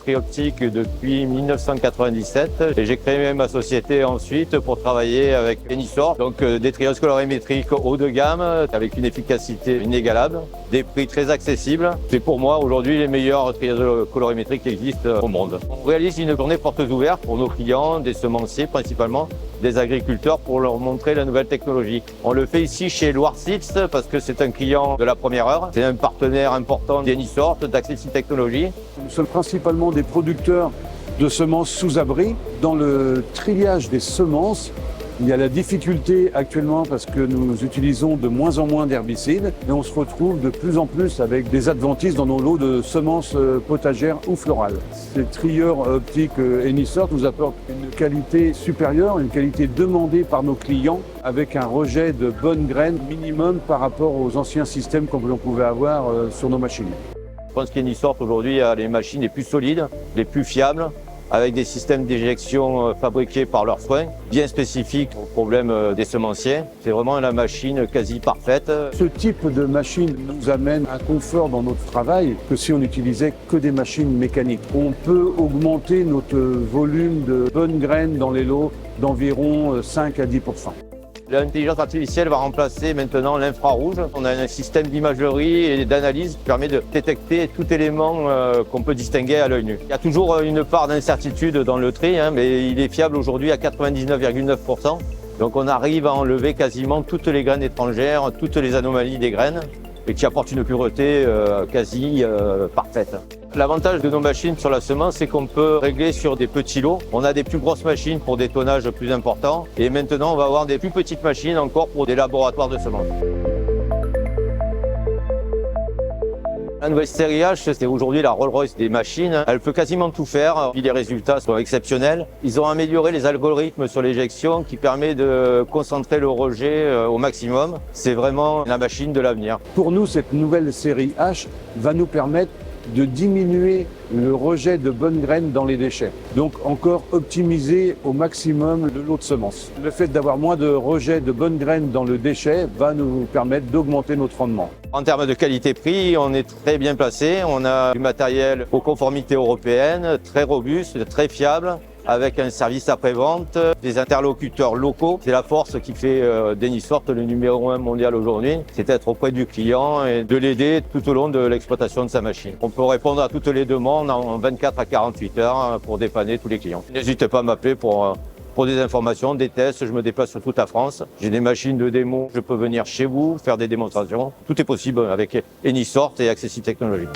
colorimétrie optique depuis 1997 et j'ai créé ma société ensuite pour travailler avec Enisort. Donc des trieuses colorimétriques haut de gamme avec une efficacité inégalable, des prix très accessibles. C'est pour moi aujourd'hui les meilleures trieuses colorimétriques qui existent au monde. On réalise une journée portes ouvertes pour nos clients, des semenciers principalement, des agriculteurs pour leur montrer la nouvelle technologie. On le fait ici chez Loire Seeds parce que c'est un client de la première heure. C'est un partenaire important d'Enisort, d'Accessi Technologies. Nous sommes principalement des producteurs de semences sous abri. Dans le triage des semences, il y a la difficulté actuellement parce que nous utilisons de moins en moins d'herbicides et on se retrouve de plus en plus avec des adventices dans nos lots de semences potagères ou florales. Ces trieurs optiques Enisort nous apportent une qualité supérieure, une qualité demandée par nos clients avec un rejet de bonnes graines minimum par rapport aux anciens systèmes que l'on pouvait avoir sur nos machines. Je pense qu'Enisort aujourd'hui a les machines les plus solides, les plus fiables, avec des systèmes d'éjection fabriqués par leurs soins, bien spécifiques aux problèmes des semenciers. C'est vraiment la machine quasi parfaite. Ce type de machine nous amène un confort dans notre travail que si on n'utilisait que des machines mécaniques. On peut augmenter notre volume de bonnes graines dans les lots d'environ 5 à 10%. L'intelligence artificielle va remplacer maintenant l'infrarouge. On a un système d'imagerie et d'analyse qui permet de détecter tout élément qu'on peut distinguer à l'œil nu. Il y a toujours une part d'incertitude dans le tri, mais il est fiable aujourd'hui à 99,9%. Donc on arrive à enlever quasiment toutes les graines étrangères, toutes les anomalies des graines et qui apportent une pureté quasi parfaite. L'avantage de nos machines sur la semence, c'est qu'on peut régler sur des petits lots. On a des plus grosses machines pour des tonnages plus importants et maintenant on va avoir des plus petites machines encore pour des laboratoires de semences. La nouvelle série H, c'est aujourd'hui la Rolls-Royce des machines. Elle peut quasiment tout faire, puis les résultats sont exceptionnels. Ils ont amélioré les algorithmes sur l'éjection qui permet de concentrer le rejet au maximum. C'est vraiment la machine de l'avenir. Pour nous, cette nouvelle série H va nous permettre de diminuer le rejet de bonnes graines dans les déchets. Donc encore optimiser au maximum le lot de semences. Le fait d'avoir moins de rejet de bonnes graines dans le déchet va nous permettre d'augmenter notre rendement. En termes de qualité-prix, on est très bien placé. On a du matériel aux conformités européennes, très robuste, très fiable, avec un service après-vente, des interlocuteurs locaux. C'est la force qui fait d'Enisort le numéro 1 mondial aujourd'hui. C'est d'être auprès du client et de l'aider tout au long de l'exploitation de sa machine. On peut répondre à toutes les demandes en 24 à 48 heures pour dépanner tous les clients. N'hésitez pas à m'appeler pour des informations, des tests. Je me déplace sur toute la France. J'ai des machines de démo. Je peux venir chez vous, faire des démonstrations. Tout est possible avec Enisort et Accessi Technologies.